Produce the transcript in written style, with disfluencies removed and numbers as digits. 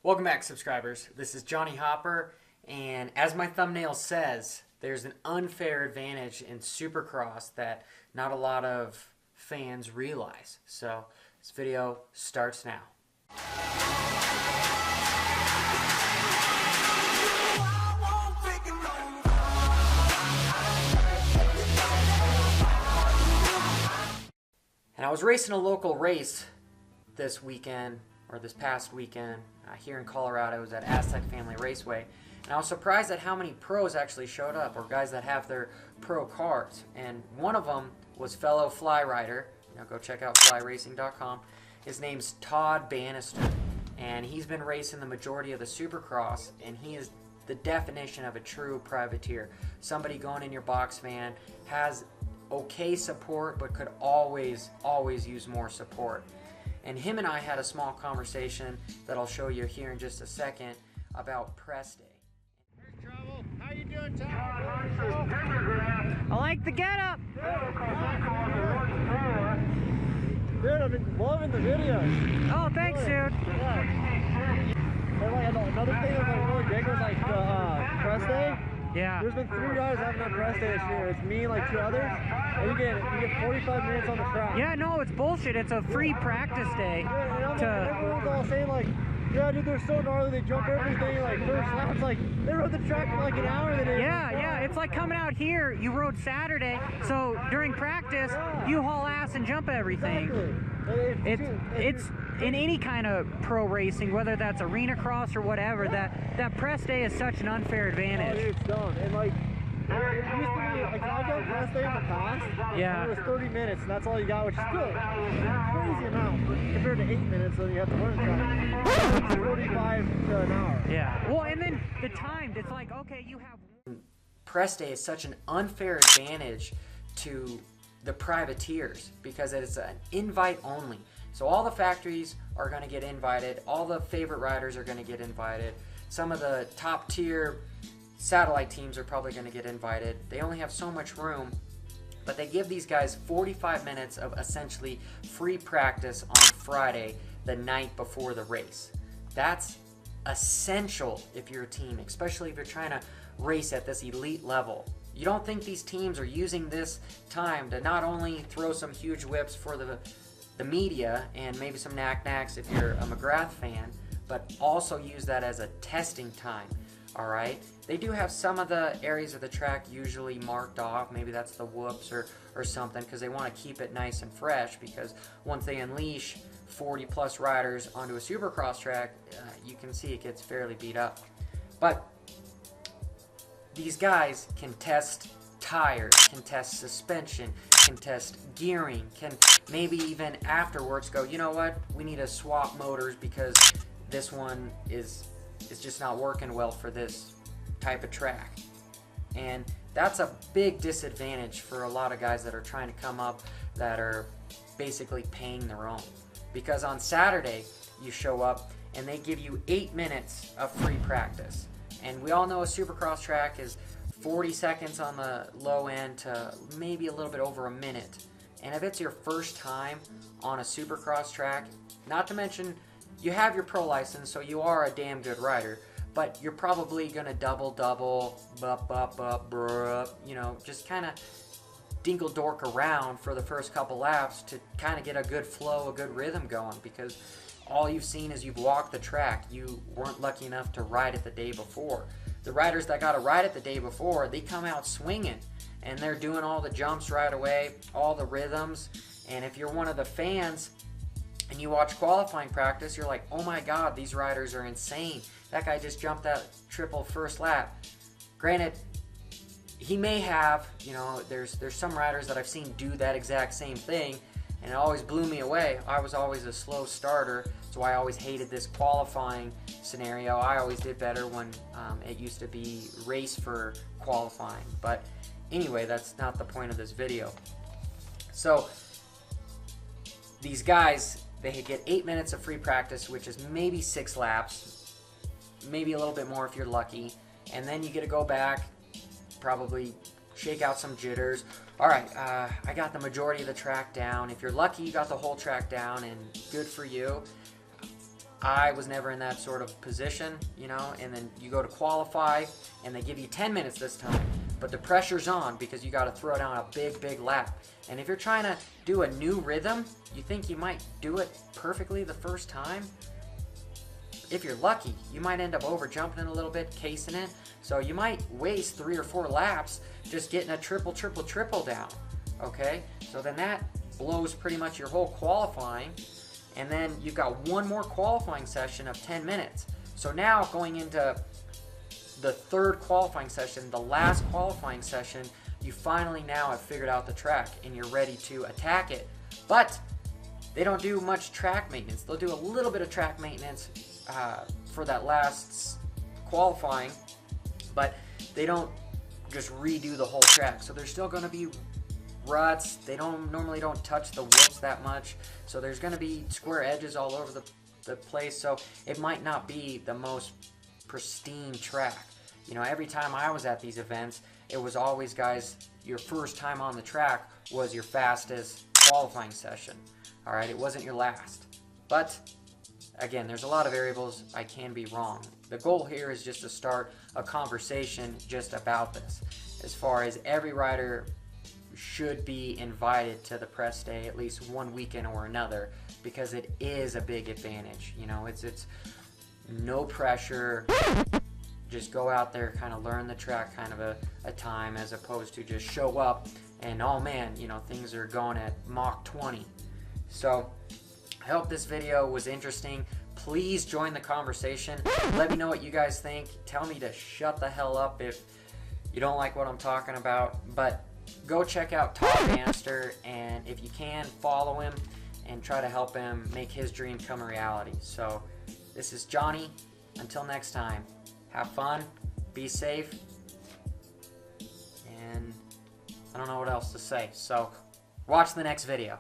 Welcome back, subscribers. This is Johnny Hopper, and as my thumbnail says, there's an unfair advantage in Supercross that not a lot of fans realize. So this video starts now. And I was racing a local race this weekend, or this past weekend, here in Colorado. It was at Aztec Family Raceway, and I was surprised at how many pros actually showed up, or guys that have their pro cars. And one of them was fellow fly rider. Go check out flyracing.com. His name's Todd Bannister, and he's been racing the majority of the Supercross, and he is the definition of a true privateer. Somebody going in your box van, has okay support, but could always use more support. And him and I had a small conversation that I'll show you here in just a second about press day. Trouble. How you doing, Tom? I like the getup. Dude, I've been loving the videos. Oh, thanks, dude. Yeah. And like another thing that was really big was like the press day. Yeah. There's been 3 guys that haven't done press day this year. It's me and like 2 others. And you get 45 minutes on the track. Yeah, no, it's bullshit. It's a free practice day. Yeah, and everyone's all saying like, yeah, dude, they're so gnarly. They jump everything. Like first laps, like they rode the track for like an hour. Yeah, it's like coming out here. You rode Saturday, so during practice, you haul ass and jump everything. Exactly. It's in any kind of pro racing, whether that's arena cross or whatever. That press day is such an unfair advantage. Oh, dude, it's dumb. And like, it used to be like I've done press day in the past. Yeah. And it was 30 minutes, and that's all you got, which is good. Crazy amount, but compared to 8 minutes, then you have to run it. It's 45 to an hour. Yeah. Well, and then the timed, it's like, okay, you have. Press day is such an unfair advantage to the privateers because it's an invite only. So all the factories are going to get invited. All the favorite riders are going to get invited. Some of the top tier satellite teams are probably going to get invited. They only have so much room, but they give these guys 45 minutes of essentially free practice on Friday, the night before the race. That's essential if you're a team, especially if you're trying to race at this elite level. You don't think these teams are using this time to not only throw some huge whips for the media and maybe some knack-knacks if you're a McGrath fan, but also use that as a testing time, all right? They do have some of the areas of the track usually marked off. Maybe that's the whoops or something, because they want to keep it nice and fresh, because once they unleash 40-plus riders onto a Supercross track, you can see it gets fairly beat up. But these guys can test tires, can test suspension, can test gearing, can maybe even afterwards go, you know what, we need to swap motors because this one is just not working well for this type of track. And that's a big disadvantage for a lot of guys that are trying to come up, that are basically paying their own. Because on Saturday, you show up and they give you 8 minutes of free practice. And we all know a Supercross track is 40 seconds on the low end to maybe a little bit over a minute. And if it's your first time on a Supercross track, not to mention you have your pro license, so you are a damn good rider, but you're probably going to double, you know, just kind of dinkle-dork around for the first couple laps to kind of get a good flow, a good rhythm going, because all you've seen is you've walked the track. You weren't lucky enough to ride it the day before. The riders that got to ride it the day before, they come out swinging, and they're doing all the jumps right away, all the rhythms. And if you're one of the fans and you watch qualifying practice, you're like, oh my God, these riders are insane. That guy just jumped that triple first lap. Granted, he may have, you know, there's some riders that I've seen do that exact same thing, and it always blew me away. I was always a slow starter, so I always hated this qualifying scenario. I always did better when it used to be race for qualifying. But anyway, that's not the point of this video. So these guys, they get 8 minutes of free practice, which is maybe 6 laps, maybe a little bit more if you're lucky, and then you get to go back, probably shake out some jitters. All right, I got the majority of the track down. If you're lucky, you got the whole track down, and good for you. I was never in that sort of position, you know, and then you go to qualify and they give you 10 minutes this time, but the pressure's on because you got to throw down a big lap. And if you're trying to do a new rhythm, you think you might do it perfectly the first time. If you're lucky, you might end up over jumping it a little bit, casing it. So you might waste 3 or 4 laps just getting a triple down, okay? So then that blows pretty much your whole qualifying. And then you've got one more qualifying session of 10 minutes. So now going into the third qualifying session, the last qualifying session, you finally now have figured out the track and you're ready to attack it. But they don't do much track maintenance. They'll do a little bit of track maintenance for that last qualifying, but they don't just redo the whole track. So there's still going to be ruts. They normally don't touch the whoops that much, so there's going to be square edges all over the place, so it might not be the most pristine track. You know, every time I was at these events, it was always, guys, your first time on the track was your fastest qualifying session. All right, it wasn't your last. But again, there's a lot of variables. I can be wrong. The goal here is just to start a conversation just about this, as far as every rider should be invited to the press day at least one weekend or another, because it is a big advantage. You know, it's no pressure. Just go out there, kind of learn the track kind of a time, as opposed to just show up and, oh man, you know, things are going at Mach 20. So I hope this video was interesting. Please join the conversation. Let me know what you guys think. Tell me to shut the hell up if you don't like what I'm talking about. But go check out Todd Bannister, and if you can, follow him and try to help him make his dream come a reality. So this is Johnny. Until next time, have fun, be safe, and I don't know what else to say. So watch the next video.